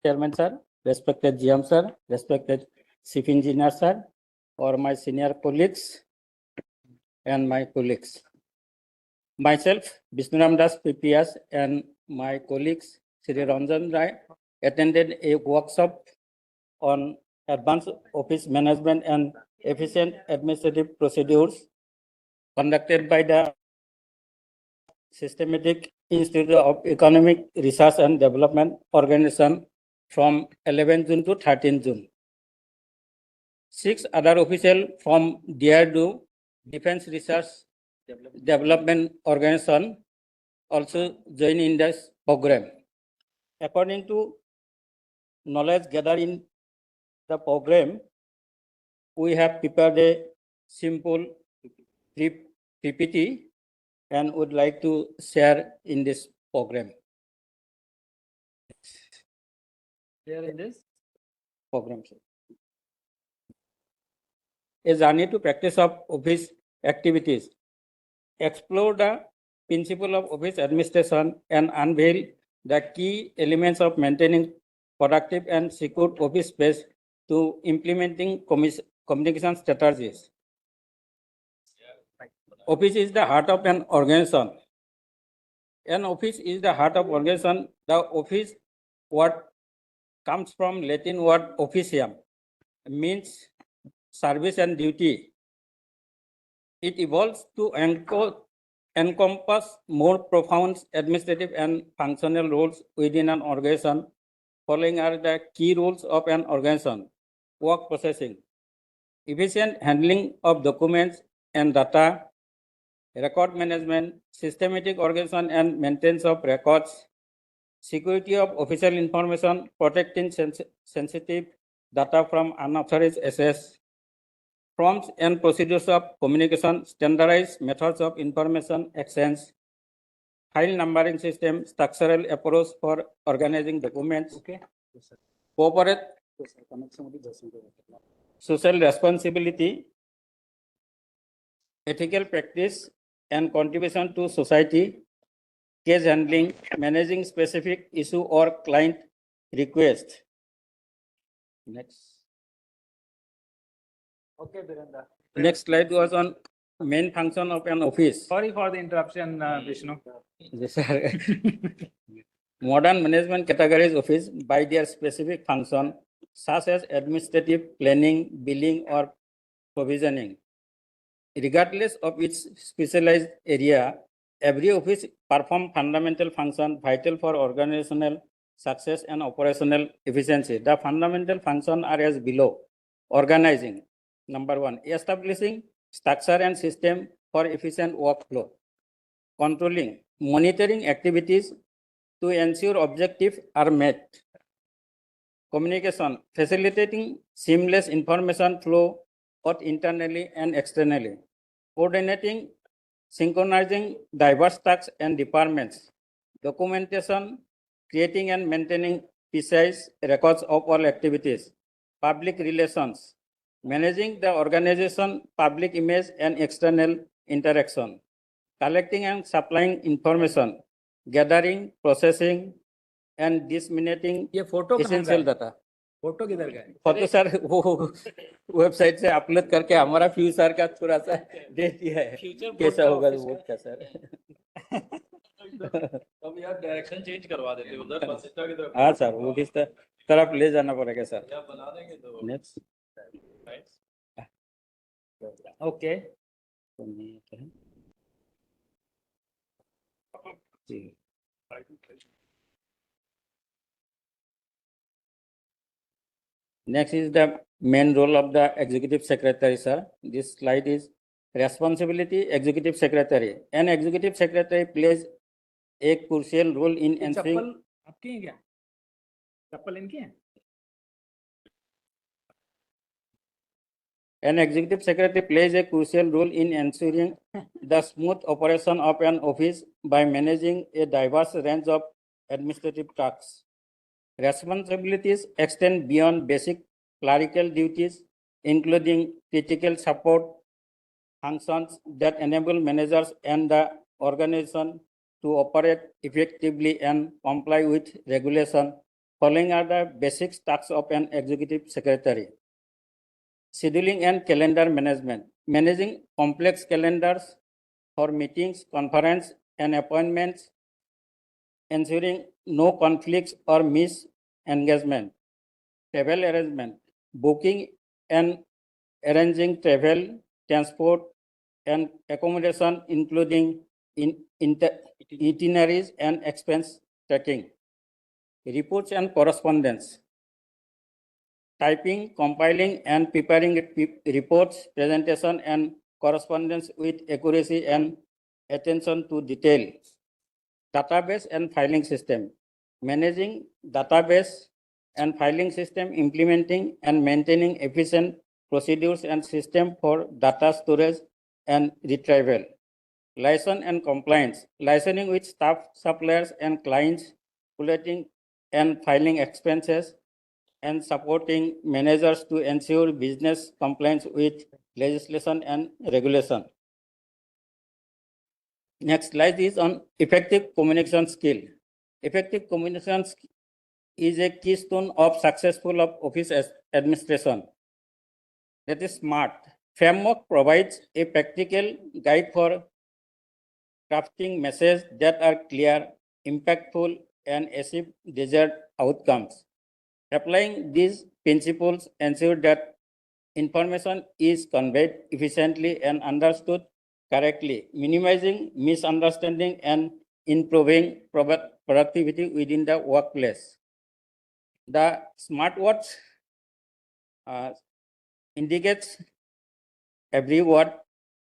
Chairman sir, respected GM sir, respected Chief Engineer sir, or my senior colleagues and my colleagues. Myself, Bishnu Das PPS, and my colleagues, Sri Ranjan Rai, attended a workshop on advanced office management and efficient administrative procedures conducted by the Systematic Institute of Economic Research and Development Organization from 11 June to 13 June. 6 other officials from DRDO, Defense Research Development Organization, also join in this program. According to knowledge gathered in the program, we have prepared a simple PPT and would like to share in this program. Share in this program. A journey to practice of office activities. Explore the principle of office administration and unveil the key elements of maintaining productive and secure office space to implementing communication strategies. Office is the heart of an organization. An office is the heart of organization. The office word comes from Latin word officium, means service and duty. It evolves to encompass more profound administrative and functional roles within an organization. Following are the key roles of an organization: work processing, efficient handling of documents and data, record management, systematic organization and maintenance of records, security of official information, protecting sensitive data from unauthorized access, forms and procedures of communication, standardized methods of information exchange, file numbering system, structural approach for organizing documents, corporate social responsibility, ethical practice and contribution to society, case handling, managing specific issue or client request. Next. Okay, Virendra. Next slide was on main function of an office. Sorry for the interruption, Vishnu. Yes, sir. Modern management categories office by their specific function, such as administrative, planning, billing, or provisioning. Regardless of its specialized area, every office performs fundamental function vital for organizational success and operational efficiency. The fundamental functions are as below. Organizing. Number 1, establishing structure and system for efficient workflow. Controlling, monitoring activities to ensure objectives are met. Communication, facilitating seamless information flow both internally and externally. Coordinating, synchronizing diverse tasks and departments. Documentation, creating and maintaining precise records of all activities. Public relations, managing the organization, public image and external interaction. Collecting and supplying information, gathering, processing and disseminating ये photo essential data. Photo किधर गए? Photo sir वो website से upload करके हमारा future का थोड़ा सा दे दिया है, कैसा होगा वो क्या सर? अब यार डायरेक्शन चेंज करवा देते उधर बस की तरफ। हाँ सर, वो किस तरफ ले जाना पड़ेगा सर? या बना देंगे तो next okay Next is the main role of the executive secretary, sir. This slide is responsibility executive secretary. An executive secretary plays a crucial role in ensuring. चप्पल आपकी है क्या? चप्पल इनकी है? An executive secretary plays a crucial role in ensuring the smooth operation of an office by managing a diverse range of administrative tasks. Responsibilities extend beyond basic clerical duties, including critical support functions that enable managers and the organization to operate effectively and comply with regulation, Following are the basic tasks of an executive secretary. Scheduling and calendar management. Managing complex calendars for meetings, conference, and appointments, ensuring no conflicts or misengagement. Travel arrangement. Booking and arranging travel, transport, and accommodation, including itineraries and expense tracking. Reports and correspondence. Typing, compiling, and preparing reports, presentation, and correspondence with accuracy and attention to detail. Database and filing system. Managing database and filing system, implementing and maintaining efficient procedures and system for data storage and retrieval. License and compliance. Licensing with staff, suppliers, and clients, collecting and filing expenses, and supporting managers to ensure business compliance with legislation and regulation. Next slide is on effective communication skill. Effective communication is a keystone of successful office administration. That is SMART. Framework provides a practical guide for crafting messages that are clear, impactful, and achieve desired outcomes. Applying these principles ensure that information is conveyed efficiently and understood correctly, minimizing misunderstanding and improving productivity within the workplace. The smartwatch indicates every word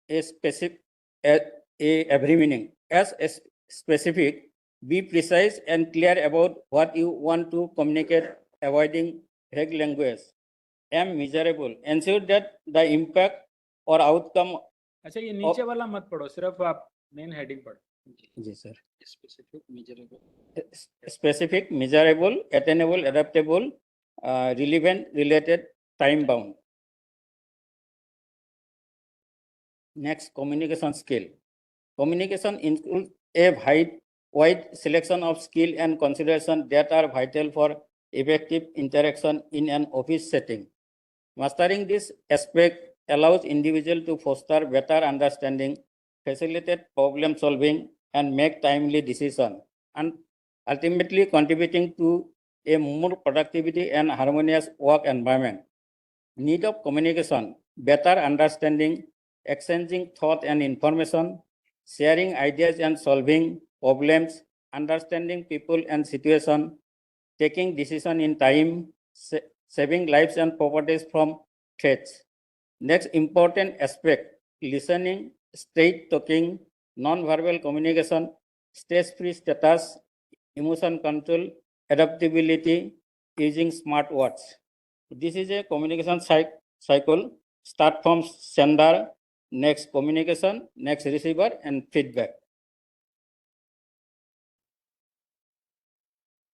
a specific every meaning. As a specific, be precise and clear about what you want to communicate, avoiding vague language. Am measurable. Ensure that the impact or outcome. अच्छा ये नीचे वाला मत पढ़ो, सिर्फ आप main heading पढ़ो। जी sir. Specific, measurable, attainable, adaptable, relevant, related, time bound. Next, communication skill. Communication includes a wide selection of skill and consideration that are vital for effective interaction in an office setting. Mastering this aspect allows individuals to foster better understanding, facilitate problem solving, and make timely decisions, and ultimately contributing to a more productivity and harmonious work environment. Need of communication, better understanding, exchanging thought and information, sharing ideas and solving problems, understanding people and situation, taking decision in time, saving lives and properties from threats. Next important aspect, listening, straight talking, non-verbal communication, stress-free status, emotion control, adaptability, using smartwatch. This is a communication cycle. Start from sender, next communication, next receiver, and feedback.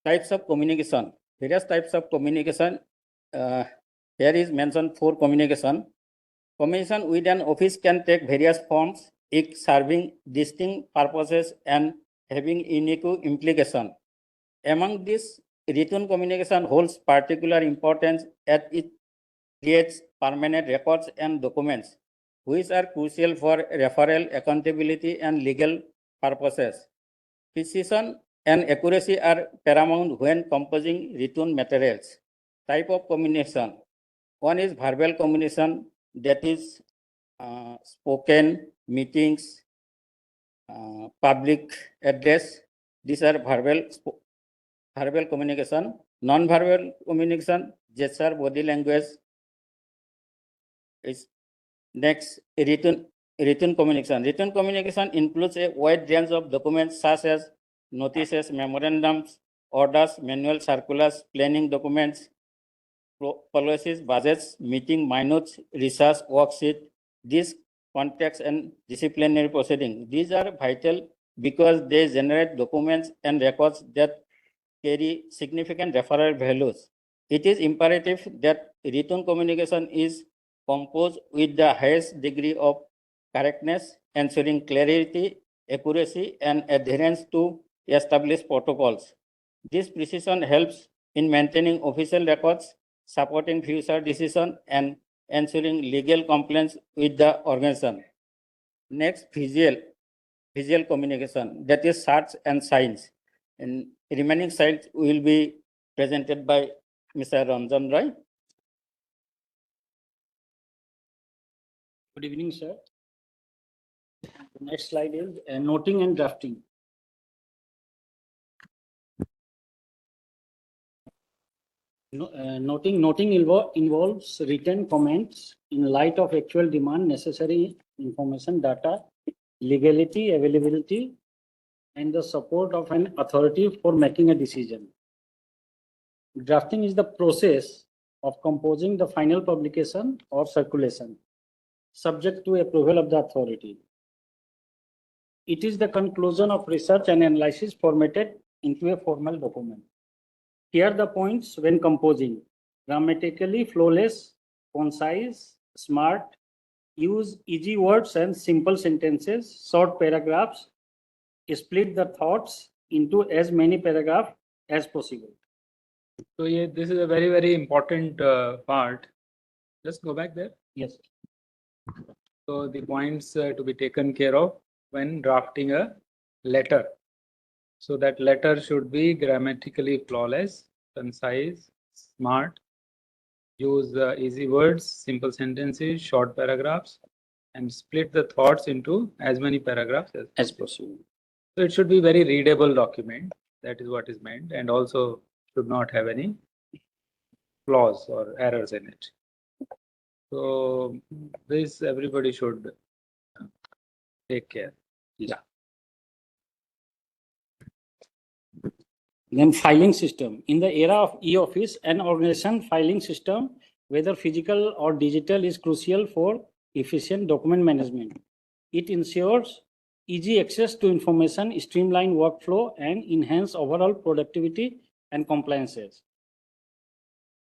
Types of communication. Various types of communication. Here is mentioned for communication. Communication with an office can take various forms, each serving distinct purposes and having unique implication. Among these, written communication holds particular importance as it creates permanent records and documents, which are crucial for referral, accountability, and legal purposes. Precision and accuracy are paramount when composing written materials. Type of communication. One is verbal communication, that is spoken, meetings, public address. These are verbal communication. Non-verbal communication, gesture, body language. Is next, written communication. Written communication includes a wide range of documents such as notices, memorandums, orders, manual circulars, planning documents, policies, budgets, meeting minutes, research, worksheet, these contacts and disciplinary proceedings. These are vital because they generate documents and records that carry significant referral values. It is imperative that written communication is composed with the highest degree of correctness, ensuring clarity, accuracy, and adherence to established protocols. This precision helps in maintaining official records, supporting future decision, and ensuring legal compliance with the organization. Next, visual communication, that is charts and signs. And remaining slides will be presented by Mr. Ranjan Roy. Good evening, sir. The next slide is noting and drafting. Noting involves written comments in light of actual demand, necessary information, data, legality, availability, and the support of an authority for making a decision. Drafting is the process of composing the final publication or circulation, subject to approval of the authority. It is the conclusion of research and analysis formatted into a formal document. Here are the points when composing: grammatically flawless, concise, smart, use easy words and simple sentences, short paragraphs, split the thoughts into as many paragraphs as possible. So yeah, this is a very, very important part. Just go back there. Yes. So the points to be taken care of when drafting a letter. So that letter should be grammatically flawless, concise, smart, use easy words, simple sentences, short paragraphs, and split the thoughts into as many paragraphs As possible. So it should be very readable document. That is what is meant, and also should not have any flaws or errors in it. So this everybody should take care. Yeah. Then filing system. In the era of e-office, an organization filing system, whether physical or digital, is crucial for efficient document management. It ensures easy access to information, streamline workflow, and enhance overall productivity and compliances.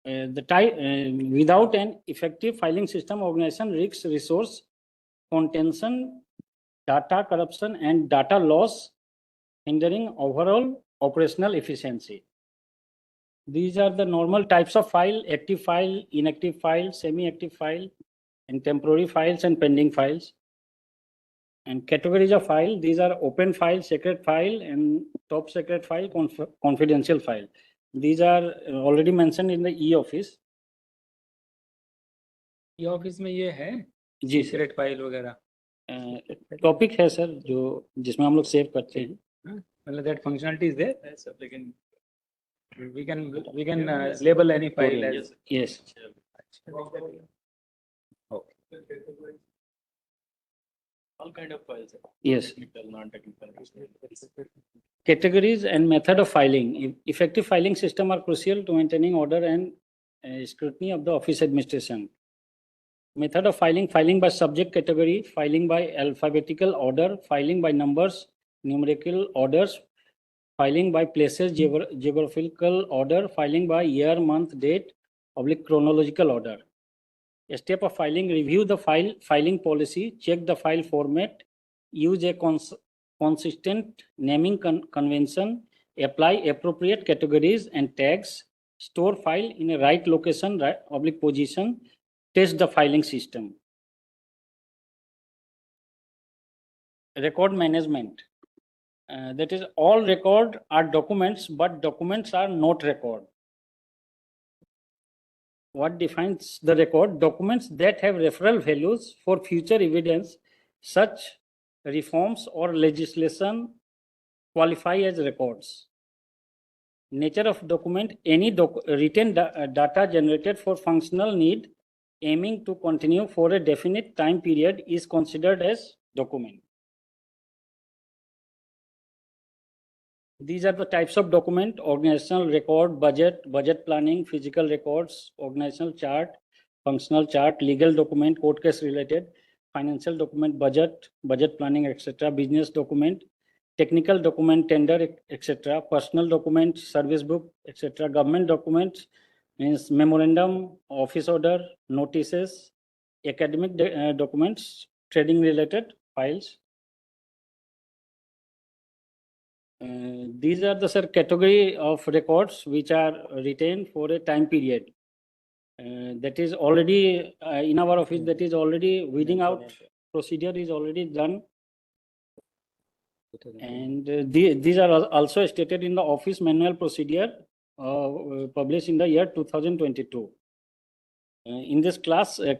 Without an effective filing system, organization risks resource contention, data corruption, and data loss, hindering overall operational efficiency. These are the normal types of file: active file, inactive file, semi-active file, and temporary files and pending files. And categories of file: these are open file, secret file, and top secret file, confidential file. These are already mentioned in the e-office. e-office में ये है जी secret file वगैरह. Topic है sir जो जिसमें हम लोग save करते हैं. Well, that functionality is there. Yes, we can label any file as Yes. Okay. All kind of files. Yes. Technical, non-technical. Categories and method of filing. Effective filing system are crucial to maintaining order and scrutiny of the office administration. Method of filing: filing by subject category, filing by alphabetical order, filing by numbers, numerical orders, filing by places, geographical order, filing by year, month, date, chronological order. A step of filing: review the filing policy, check the file format, use a consistent naming convention, apply appropriate categories and tags, store file in a right location, position, test the filing system. Record management. That is, all record are documents, but documents are not record. What defines the record? Documents that have referral values for future evidence, such reforms or legislation, qualify as records. Nature of document: any written data generated for functional need, aiming to continue for a definite time period, is considered as document. These are the types of document: organizational record, budget planning, physical records, organizational chart, functional chart, legal document, court case related, financial document, budget planning, etc., business document, technical document, tender, etc., personal document, service book, etc., government documents, means memorandum, office order, notices, academic documents, trading related files. These are the sir category of records which are retained for a time period. That is already in our office, that is already weeding out procedure is already done. And these are also stated in the office manual procedure published in the year 2022. In this class 1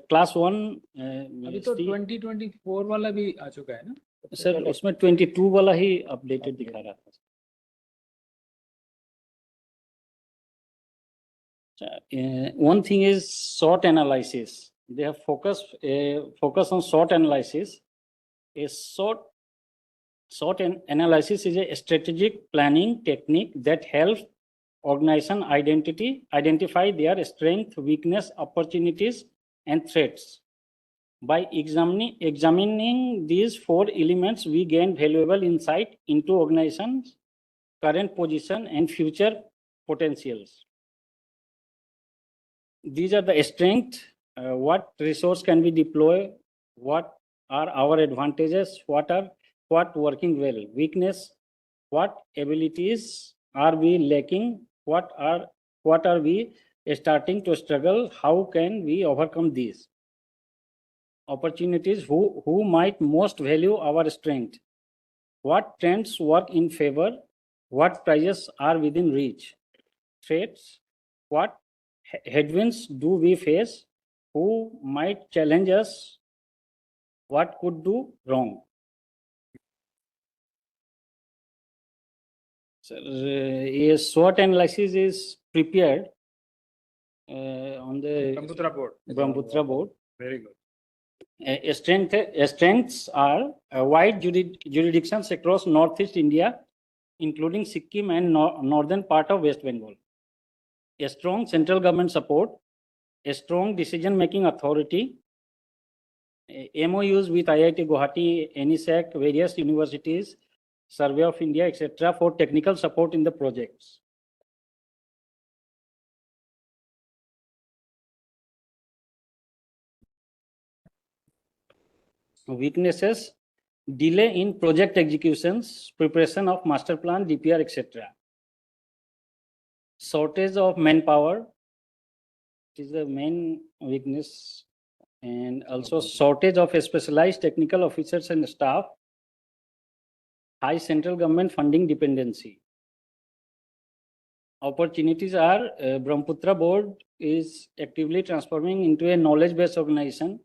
अभी तो 2024 वाला भी आ चुका है ना? Sir उसमें 22 वाला ही updated दिखा रहा था. One thing is SWOT analysis. They have focus on SWOT analysis. A SWOT analysis is a strategic planning technique that helps organization identify their strength, weakness, opportunities, and threats. By examining these 4 elements, we gain valuable insight into organization's current position and future potentials. These are the strengths, what resource can we deploy, what are our advantages, what working well, weakness, what abilities are we lacking, what are we starting to struggle, how can we overcome these opportunities, who might most value our strength, what trends work in favor, what prizes are within reach, threats, what headwinds do we face, who might challenge us, what could do wrong. So, a SWOT analysis is prepared on the Brahmaputra board. Very good. Strengths are wide jurisdictions across Northeast India, including Sikkim and northern part of West Bengal. A strong central government support, a strong decision-making authority, MOUs with IIT Guwahati, NISAC, various universities, Survey of India, etc. for technical support in the projects. Weaknesses, delay in project executions, preparation of master plan, DPR, etc. Shortage of manpower is the main weakness, and also shortage of specialized technical officers and staff, high central government funding dependency. Opportunities are Brahmaputra board is actively transforming into a knowledge-based organization,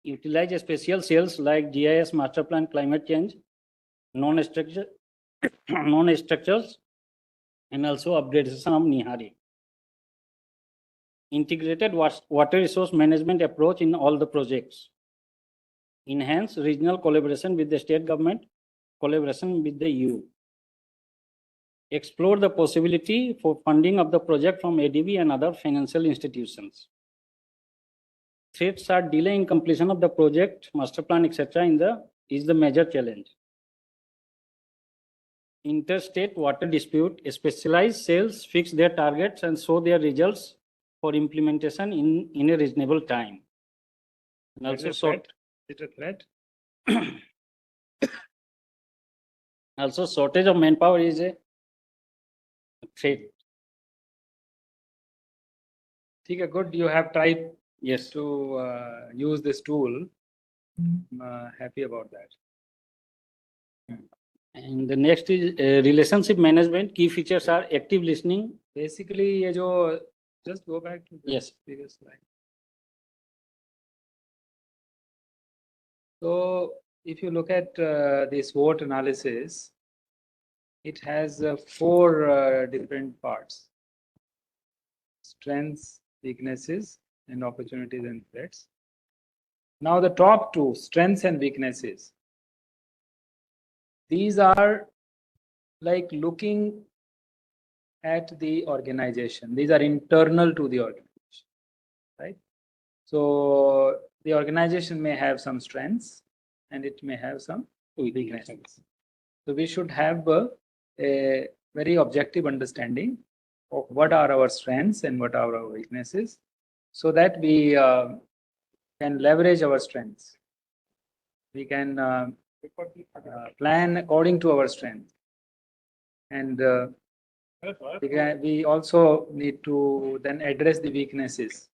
utilize special cells like GIS, master plan, climate change, non-structures, and also upgradation of Nihari. Integrated water resource management approach in all the projects. Enhance regional collaboration with the state government, collaboration with the EU. Explore the possibility for funding of the project from ADB and other financial institutions. Threats are delay in completion of the project, master plan, etc. is the major challenge. Interstate water dispute, specialized cells fix their targets and show their results for implementation in a reasonable time. And also Is it a threat? Also shortage of manpower is a threat. Okay, good. You have tried Yes. to use this tool. Happy about that. And the next is relationship management. Key features are active listening. Basically, ये जो just go back to the Yes. previous slide. So if you look at the SWOT analysis, it has 4 different parts: strengths, weaknesses, and opportunities and threats. Now the top 2, strengths and weaknesses. These are like looking at the organization. These are internal to the organization, right? So the organization may have some strengths and it may have some weaknesses. So we should have a very objective understanding of what are our strengths and what are our weaknesses, so that we can leverage our strengths. We can plan according to our strength. And we also need to then address the weaknesses.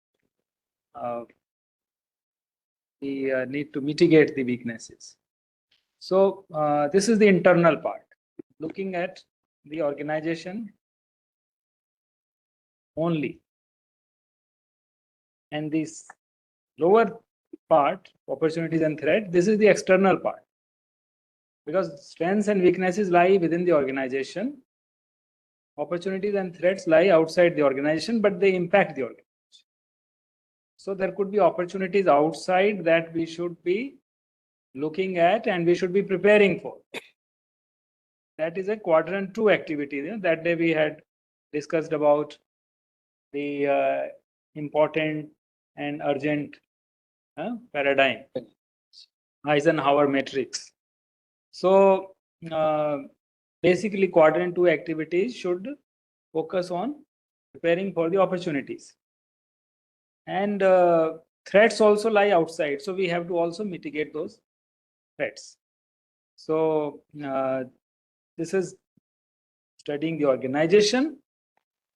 We need to mitigate the weaknesses. So this is the internal part, looking at the organization only. And this lower part, opportunities and threats, this is the external part. Because strengths and weaknesses lie within the organization. Opportunities and threats lie outside the organization, but they impact the organization. So there could be opportunities outside that we should be looking at and we should be preparing for. That is a quadrant 2 activity. That day we had discussed about the important and urgent paradigm, Eisenhower matrix. So basically quadrant 2 activities should focus on preparing for the opportunities. And threats also lie outside. So we have to also mitigate those threats. So this is studying the organization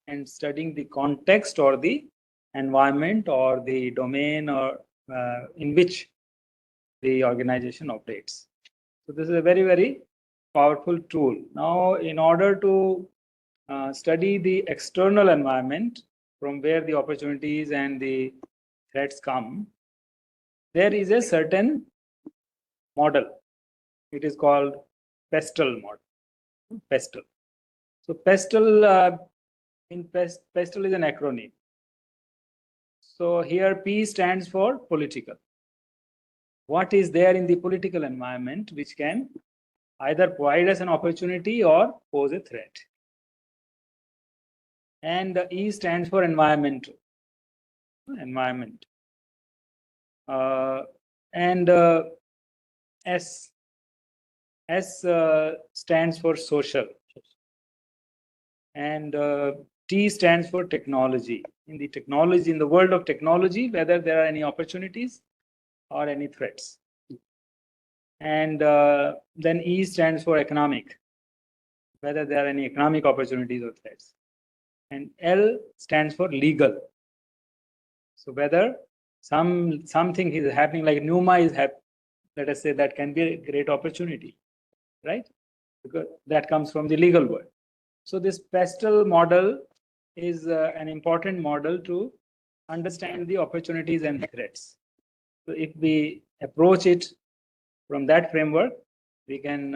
and studying the context or the environment or the domain or in which the organization operates. So this is a very, very powerful tool. Now, in order to study the external environment from where the opportunities and the threats come, there is a certain model. It is called PESTEL model. PESTEL. So PESTEL PESTEL is an acronym. So here P stands for political. What is there in the political environment which can either provide us an opportunity or pose a threat? And E stands for environmental. Environment. And S stands for social. And T stands for technology. In the world of technology, whether there are any opportunities or any threats. And then E stands for economic, whether there are any economic opportunities or threats. And L stands for legal. So whether something is happening, like Numa is happening, let us say, that can be a great opportunity, right? Because that comes from the legal world. So this PESTEL model is an important model to understand the opportunities and threats. So if we approach it from that framework, we can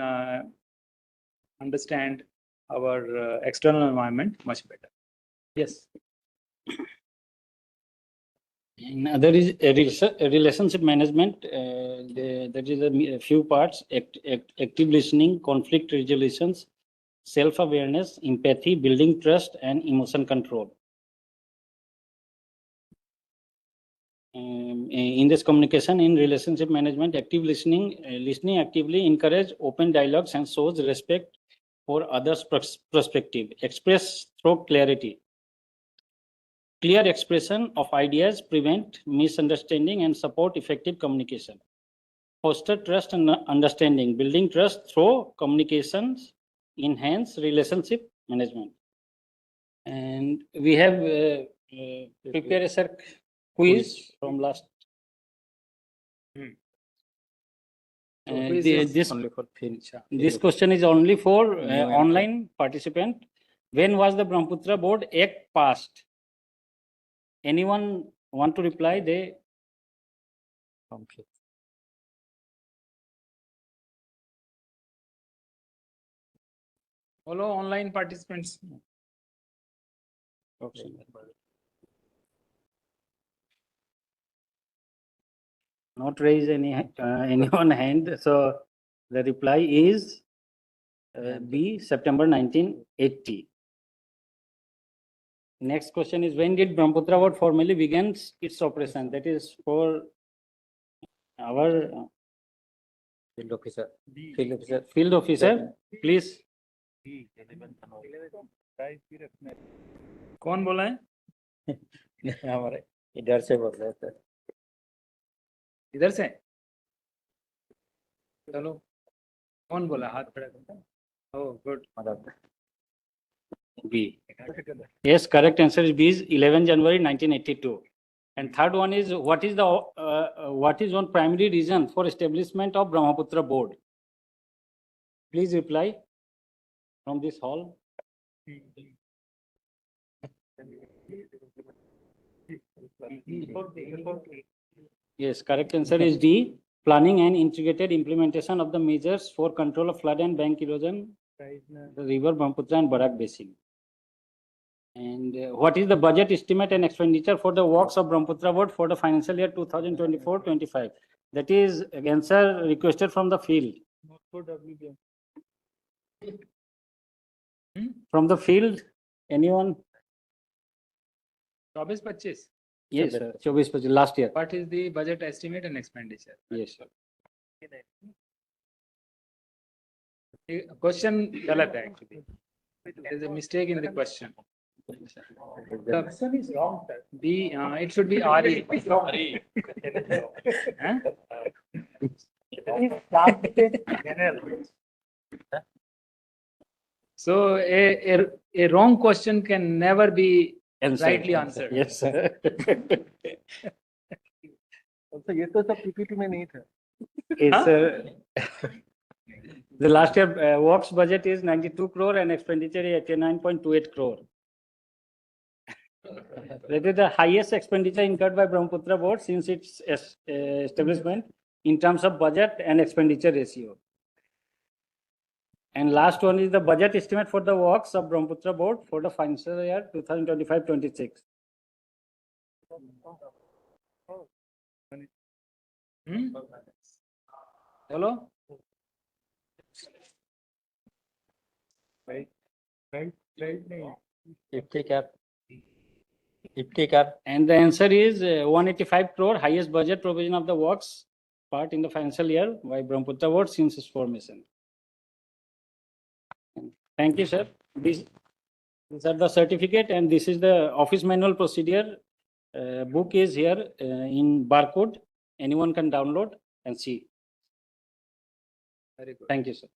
understand our external environment much better. Yes. There is a relationship management. There is a few parts: active listening, conflict resolutions, self-awareness, empathy, building trust, and emotion control. In this communication, in relationship management, active listening actively encourage open dialogues and shows respect for others' perspective. Express through clarity. Clear expression of ideas prevent misunderstanding and support effective communication. Foster trust and understanding. Building trust through communications enhance relationship management. And we have prepared a quiz from last. This question is only for online participant. When was the Brahmaputra Board Act passed? Anyone want to reply? They Follow online participants. not raise anyone hand. So the reply is B, September 1980. Next question is, when did Brahmaputra Board formally begin its operation? That is for our Field officer. field officer. Please. कौन बोला है? हमारे इधर से बोल रहे थे. इधर से? चलो. कौन बोला? हाथ खड़ा करता है. Oh, good. B. Yes, correct answer is B is 11 January 1982. And third one is what is one primary reason for establishment of Brahmaputra board? Please reply from this hall. Yes, correct answer is D. Planning and integrated implementation of the measures for control of flood and bank erosion, the river Brahmaputra and Barak basin. And what is the budget estimate and expenditure for the works of Brahmaputra board for the financial year 2024-25? That is answer requested from the field. From the field, anyone? 24-25. Yes, sir. 24-25, last year. What is the budget estimate and expenditure? Yes, sir. Question galat hai actually. There is a mistake in the question. The question is wrong, sir. B, it should be RE. Huh? So a wrong question can never be rightly answered. Yes, sir. ये तो सब PPT में नहीं था. Yes, sir. The last year works budget is 92 crore and expenditure is 89.28 crore. That is the highest expenditure incurred by Brahmaputra board since its establishment in terms of budget and expenditure ratio. And last one is the budget estimate for the works of Brahmaputra board for the financial year 2025-26. Hello? Right. And the answer is 185 crore, highest budget provision of the works part in the financial year by Brahmaputra board since its formation. Thank you, sir. These are the certificate and this is the office manual procedure. Book is here in barcode. Anyone can download and see. Very good. Thank you, sir.